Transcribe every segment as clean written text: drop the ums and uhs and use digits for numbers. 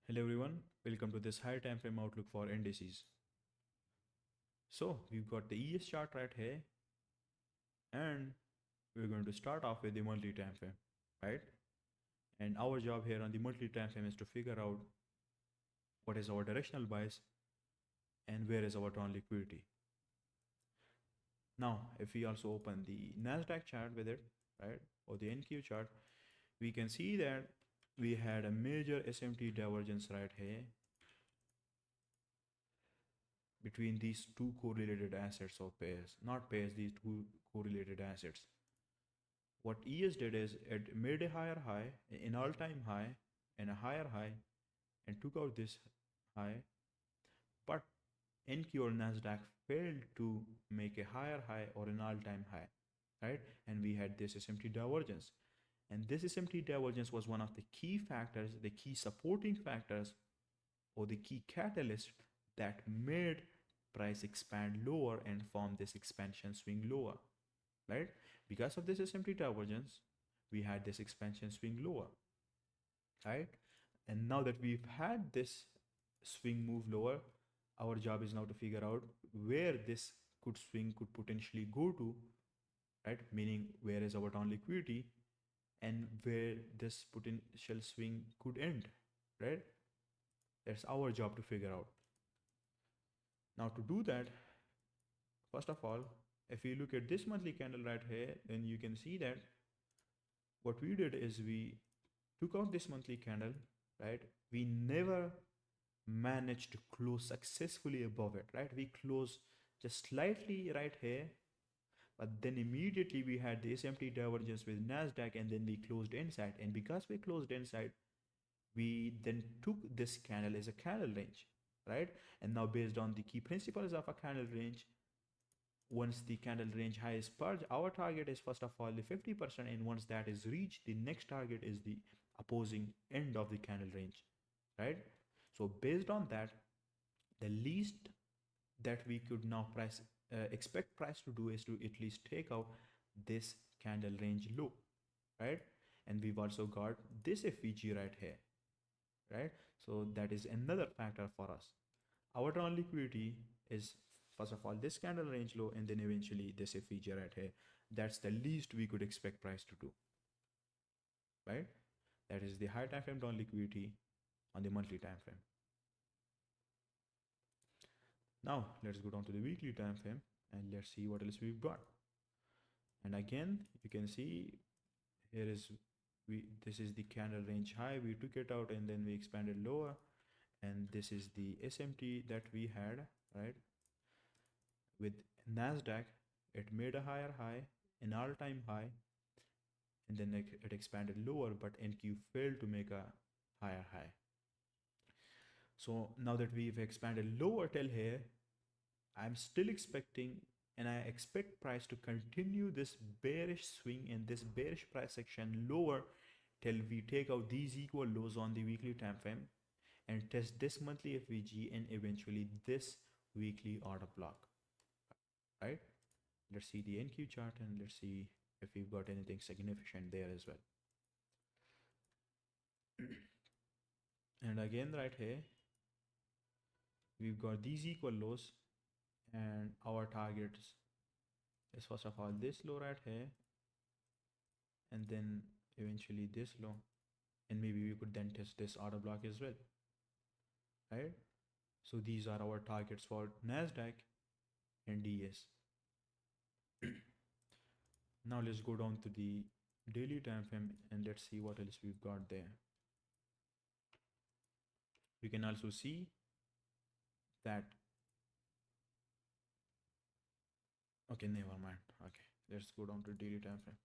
Hello everyone, welcome to this high time frame outlook for indices. So we've got the ES chart right here, and we're going to start off with the monthly time frame, right? And our job here on the monthly time frame is to figure out what is our directional bias and where is our turn liquidity. Now, if we also open the Nasdaq chart with it, right, or the NQ chart, we can see that we had a major SMT divergence right here between these two correlated assets or pairs, not pairs, these two correlated assets. What ES did is it made a higher high, an all-time high, and a higher high, and took out this high, but NQ or Nasdaq failed to make a higher high or an all-time high, right? And we had this SMT divergence. And this SMT divergence was one of the key factors, the key supporting factors, or the key catalyst that made price expand lower and form this expansion swing lower, right? Because of this SMT divergence, we had this expansion swing lower, right? And now that we've had this swing move lower, our job is now to figure out where this could swing could potentially go to, right? Meaning where is our down liquidity and where this potential swing could end, right? That's our job to figure out. Now to do that, first of all, if you look at this monthly candle right here, then you can see that what we did is we took out this monthly candle, right? We never managed to close successfully above it, right? We closed just slightly right here, but then immediately we had the SMT divergence with Nasdaq, and then we closed inside. And because we closed inside, we then took this candle as a candle range, right? And now based on the key principles of a candle range, once the candle range high is purged, our target is first of all the 50%, and once that is reached, the next target is the opposing end of the candle range, right? So based on that, the least that we could now expect price to do is to at least take out this candle range low, right? And we've also got this FVG right here, right? So that is another factor for us. Our turn liquidity is first of all this candle range low, and then eventually this FVG right here. That's the least we could expect price to do, right? That is the high time frame turn liquidity on the monthly time frame. Now let's go down to the weekly time frame and let's see what else we've got. And again, you can see here is this is the candle range high. We took it out and then we expanded lower. And this is the SMT that we had, right? With Nasdaq, it made a higher high, an all-time high, and then it expanded lower, but NQ failed to make a higher high. So now that we've expanded lower till here, I'm still expecting, and I expect price to continue this bearish swing in this bearish price action lower till we take out these equal lows on the weekly time frame and test this monthly FVG and eventually this weekly order block, right? Let's see the NQ chart and let's see if we've got anything significant there as well. And again, right here, we've got these equal lows, and our targets is first of all this low right here, and then eventually this low, and maybe we could then test this order block as well, right? So these are our targets for Nasdaq and DS. Now let's go down to the daily time frame and let's see what else we've got there. We can also see that, okay, never mind. Okay, let's go down to daily time frame.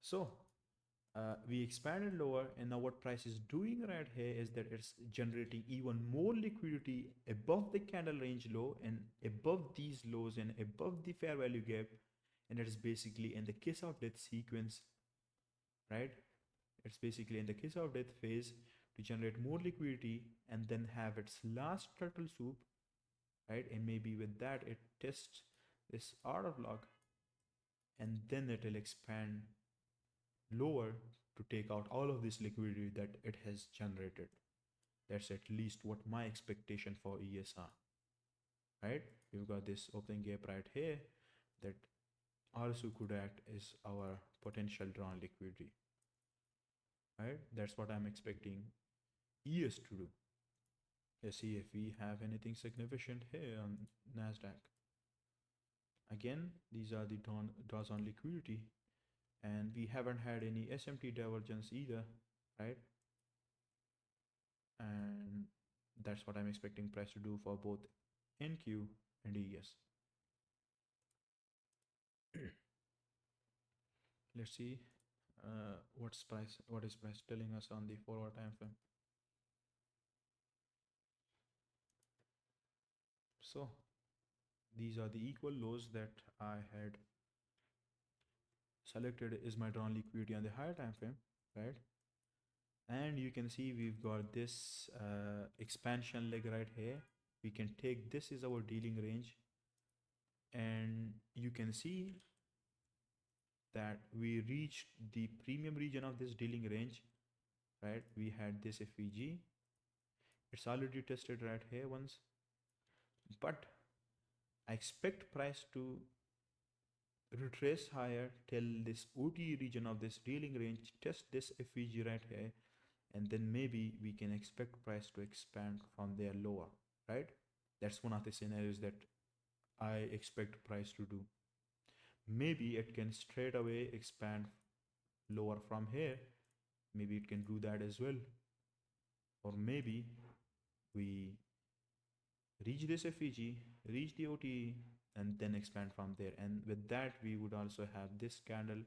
So we expanded lower, and now what price is doing right here is that it's generating even more liquidity above the candle range low and above these lows and above the fair value gap, and it is basically in the kiss of death sequence, right? It's basically in the kiss of death phase to generate more liquidity and then have its last turtle soup, right? And maybe with that it tests this order block, and then it will expand lower to take out all of this liquidity that it has generated. That's at least what my expectation for ES are, right? We've got this opening gap right here that also could act as our potential drawn liquidity, right? That's what I'm expecting ES to do. Let's see if we have anything significant here on NASDAQ. Again, these are the draws on liquidity, and we haven't had any SMT divergence either, right? And that's what I'm expecting price to do for both NQ and ES. Let's see what is price telling us on the forward time frame. So these are the equal lows that I had selected is my drawn liquidity on the higher time frame, right? And you can see we've got this expansion leg right here. We can take this is our dealing range, and you can see that we reached the premium region of this dealing range, right? We had this FVG. It's already tested right here once, but I expect price to retrace higher till this OTE region of this dealing range, test this FVG right here, and then maybe we can expect price to expand from there lower, right? That's one of the scenarios that I expect price to do. Maybe it can straight away expand lower from here. Maybe it can do that as well. Or maybe we reach this FEG, reach the OTE, and then expand from there. And with that, we would also have this candle,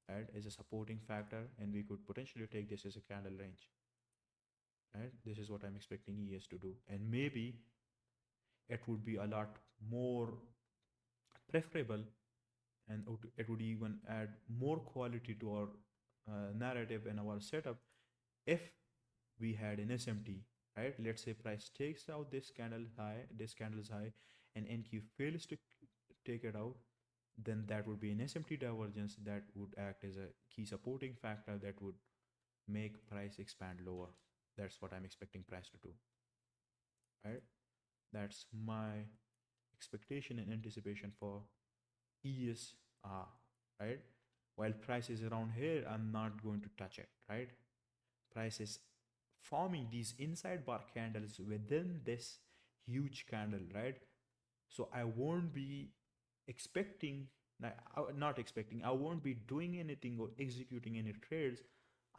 right, as a supporting factor, and we could potentially take this as a candle range. Right, this is what I'm expecting ES to do, and maybe it would be a lot more preferable, and it would even add more quality to our narrative and our setup if we had an SMT, right? Let's say price takes out this candle's high, and NQ fails to take it out, then that would be an SMT divergence that would act as a key supporting factor that would make price expand lower. That's what I'm expecting price to do, right? That's my expectation and anticipation for ESR, right? While price is around here, I'm not going to touch it, right? Price is forming these inside bar candles within this huge candle, right? So I won't be expecting, not expecting, I won't be doing anything or executing any trades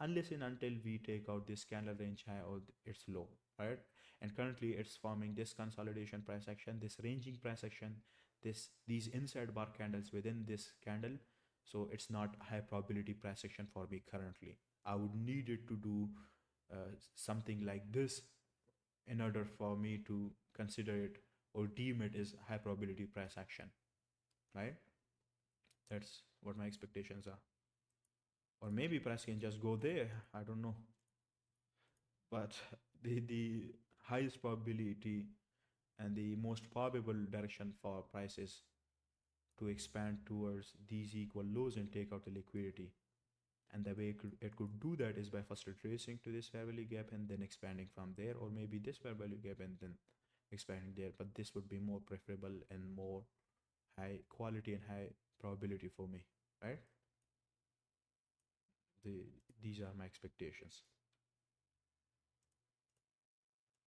unless and until we take out this candle range high or its low, right? And currently it's forming this consolidation price action, this ranging price action, these inside bar candles within this candle. So it's not high probability price action for me currently. I would need it to do something like this in order for me to consider it or deem it as high probability price action, right? That's what my expectations are. Or maybe price can just go there, I don't know. But the highest probability and the most probable direction for prices to expand towards these equal lows and take out the liquidity. And the way it could do that is by first retracing to this fair value gap and then expanding from there, or maybe this fair value gap and then expanding there. But this would be more preferable and more high quality and high probability for me, right? These are my expectations.